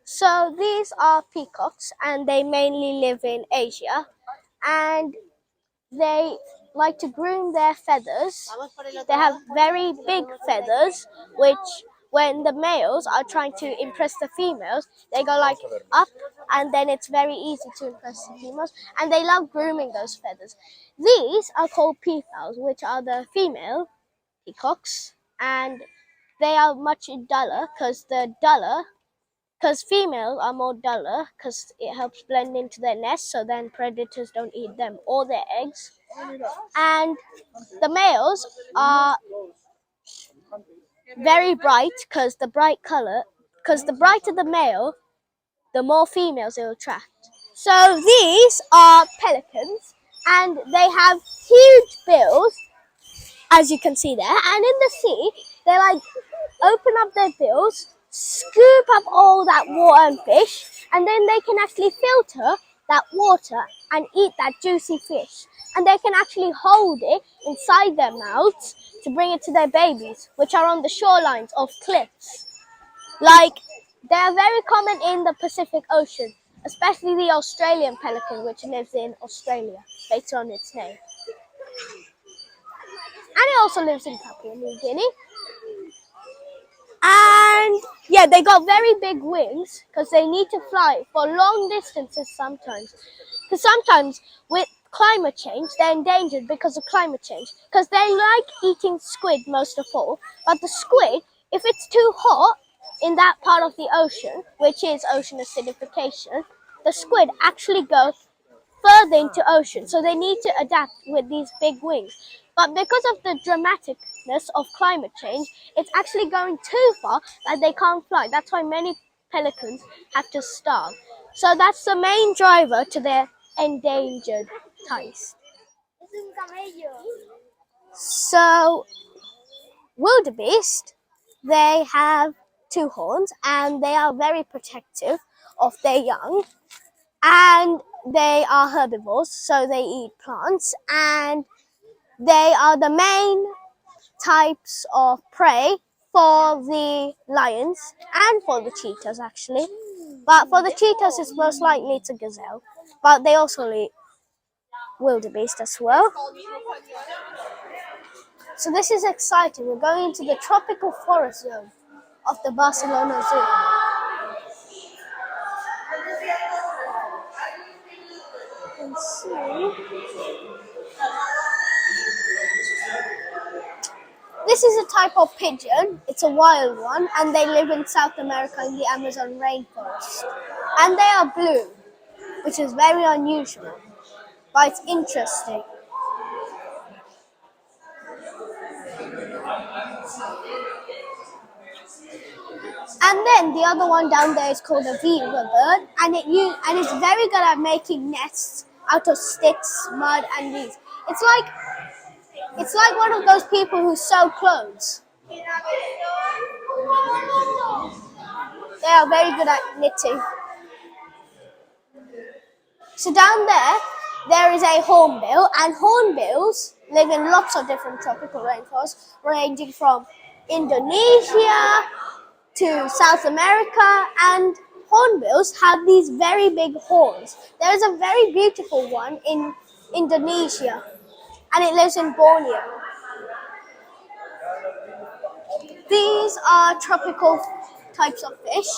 So these are peacocks, and they mainly live in Asia, and they like to groom their feathers. They have very big feathers, which when the males are trying to impress the females, they go like up, and then it's very easy to impress the females, and they love grooming those feathers. These are called peacocks, which are the female peacocks, and they are much duller because females are more duller because it helps blend into their nest, so then predators don't eat them or their eggs. And the males are very bright because the brighter the male, the more females it will attract. So these are pelicans, and they have huge bills, as you can see there. And in the sea, they like open up their bills, scoop up all that water and fish, and then they can actually filter that water and eat that juicy fish. And they can actually hold it inside their mouths to bring it to their babies, which are on the shorelines of cliffs. Like, they are very common in the Pacific Ocean, especially the Australian pelican, which lives in Australia, based on its name. And it also lives in Papua New Guinea. And yeah, they got very big wings because they need to fly for long distances sometimes. Because sometimes with climate change, they're endangered because of climate change. Because they like eating squid most of all. But the squid, if it's too hot in that part of the ocean, which is ocean acidification, the squid actually go further into ocean. So they need to adapt with these big wings. But because of the dramaticness of climate change, it's actually going too far that they can't fly. That's why many pelicans have to starve. So that's the main driver to their endangered types. So wildebeest, they have two horns, and they are very protective of their young. And they are herbivores, so they eat plants, and they are the main types of prey for the lions and for the cheetahs, actually. But for the cheetahs, it's most likely it's a gazelle. But they also eat wildebeest as well. So this is exciting. We're going into the tropical forest zone of the Barcelona Zoo. You can see. This is a type of pigeon. It's a wild one, and they live in South America in the Amazon rainforest. And they are blue, which is very unusual, but it's interesting. And then the other one down there is called a beaver bird, and it's very good at making nests out of sticks, mud, and leaves. It's like one of those people who sew clothes. They are very good at knitting. So down there is a hornbill, and hornbills live in lots of different tropical rainforests, ranging from Indonesia to South America, and hornbills have these very big horns. There is a very beautiful one in Indonesia, and it lives in Borneo. These are tropical types of fish,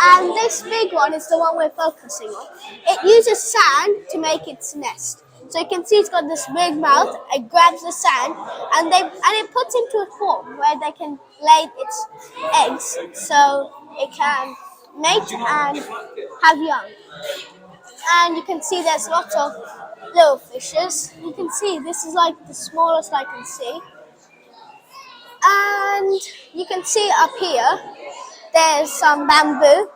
and this big one is the one we're focusing on. It uses sand to make its nest. So you can see it's got this big mouth. It grabs the sand, and it puts into a form where they can lay its eggs, so it can mate and have young. And you can see there's lots of little fishes. You can see this is like the smallest I can see. And you can see up here, there's some bamboo,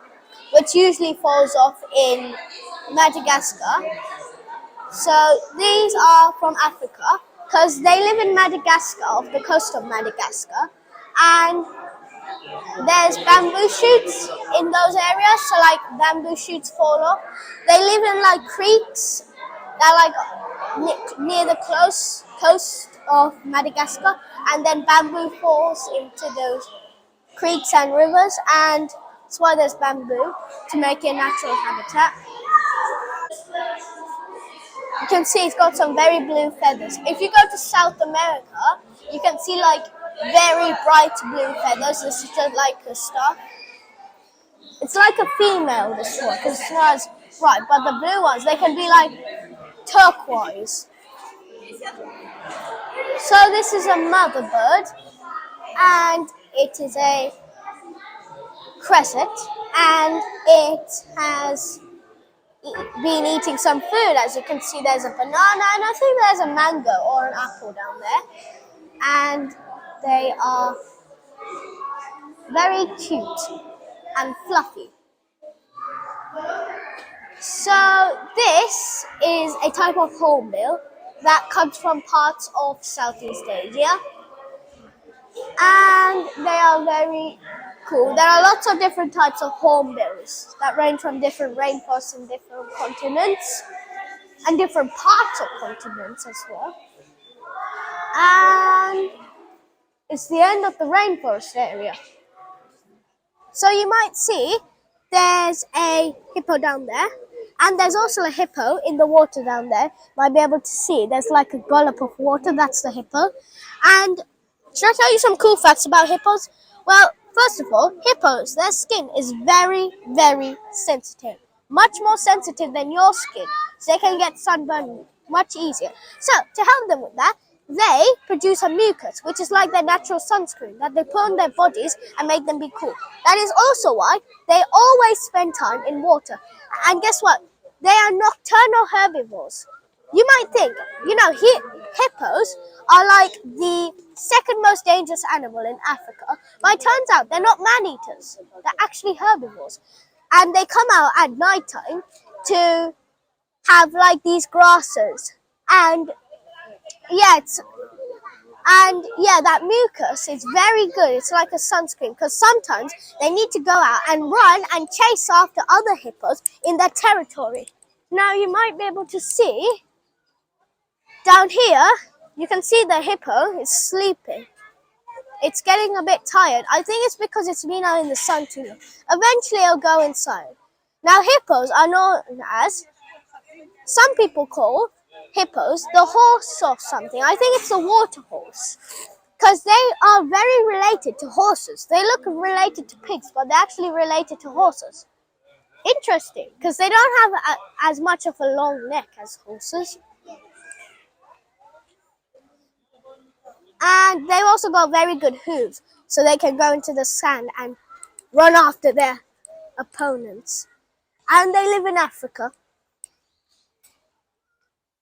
which usually falls off in Madagascar. So these are from Africa, because they live in Madagascar, off the coast of Madagascar. And there's bamboo shoots in those areas, so like bamboo shoots fall off. They live in like creeks that are like near the coast of Madagascar, and then bamboo falls into those creeks and rivers, and That's why there's bamboo, to make it a natural habitat. You can see it's got some very blue feathers. If you go to South America, you can see like very bright blue feathers. This is just like a star. It's like a female, this one, because it's not as bright. But the blue ones, they can be like turquoise. So this is a mother bird, and it is a crescent, and it has been eating some food. As you can see, there's a banana, and I think there's a mango or an apple down there. And they are very cute and fluffy. So this is a type of hornbill that comes from parts of Southeast Asia, and they are very cool. There are lots of different types of hornbills that range from different rainforests and different continents and different parts of continents as well. And it's the end of the rainforest area. So you might see there's a hippo down there, and there's also a hippo in the water down there. Might be able to see there's like a gulp of water. That's the hippo. And should I tell you some cool facts about hippos? Well, first of all, hippos, their skin is very, very sensitive. Much more sensitive than your skin. So they can get sunburned much easier. So, to help them with that, they produce a mucus, which is like their natural sunscreen that they put on their bodies and make them be cool. That is also why they always spend time in water. And guess what? They are nocturnal herbivores. You might think, hippos are like the second most dangerous animal in Africa, but it turns out they're not man-eaters. They're actually herbivores. And they come out at nighttime to have like these grasses. And that mucus is very good. It's like a sunscreen, because sometimes they need to go out and run and chase after other hippos in their territory. Now you might be able to see down here, you can see the hippo is sleeping. It's getting a bit tired. I think it's because it's been out in the sun too long. Eventually it'll go inside. Now hippos are known as, some people call hippos the horse or something. I think it's the water horse, because they are very related to horses. They look related to pigs, but they're actually related to horses. Interesting, because they don't have as much of a long neck as horses. And they've also got very good hooves, so they can go into the sand and run after their opponents. And they live in Africa.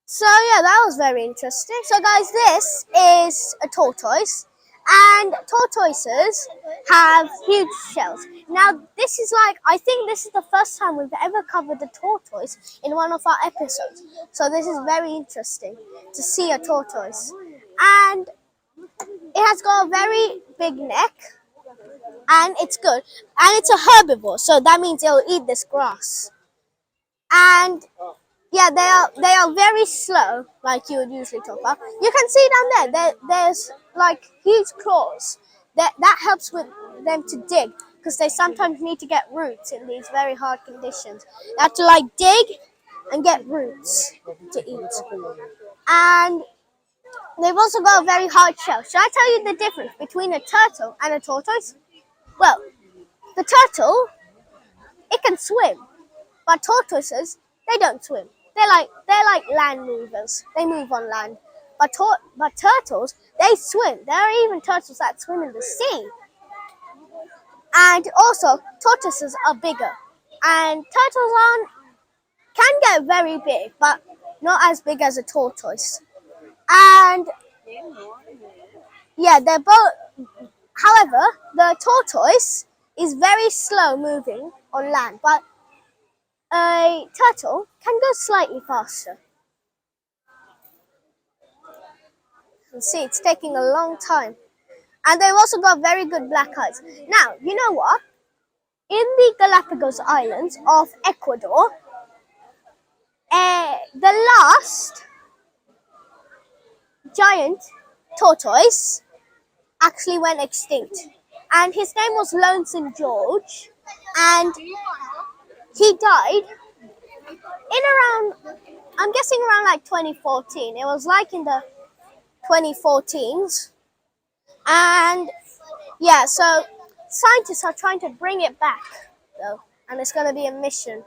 So yeah, that was very interesting. So guys, this is a tortoise, and tortoises have huge shells. Now this is like, I think this is the first time we've ever covered a tortoise in one of our episodes. So this is very interesting to see a tortoise. And it has got a very big neck, and it's good. And it's a herbivore, so that means it'll eat this grass. And yeah, they are very slow, like you would usually talk about. You can see down there, there's like huge claws. That helps with them to dig, because they sometimes need to get roots in these very hard conditions. They have to like dig and get roots to eat. And they've also got a very hard shell. Should I tell you the difference between a turtle and a tortoise? Well, the turtle, it can swim, but tortoises, they don't swim. They're like land movers. They move on land. But turtles, they swim. There are even turtles that swim in the sea. And also, tortoises are bigger. And turtles can get very big, but not as big as a tortoise. And yeah, they're both. However, the tortoise is very slow moving on land, but a turtle can go slightly faster. You can see it's taking a long time. And they've also got very good black eyes. Now, you know what? In the Galapagos Islands of Ecuador, the last giant tortoise actually went extinct. And his name was Lonesome George. and he died in around, I'm guessing around like 2014. It was like in the 2014s. And yeah, so scientists are trying to bring it back though, and it's going to be a mission.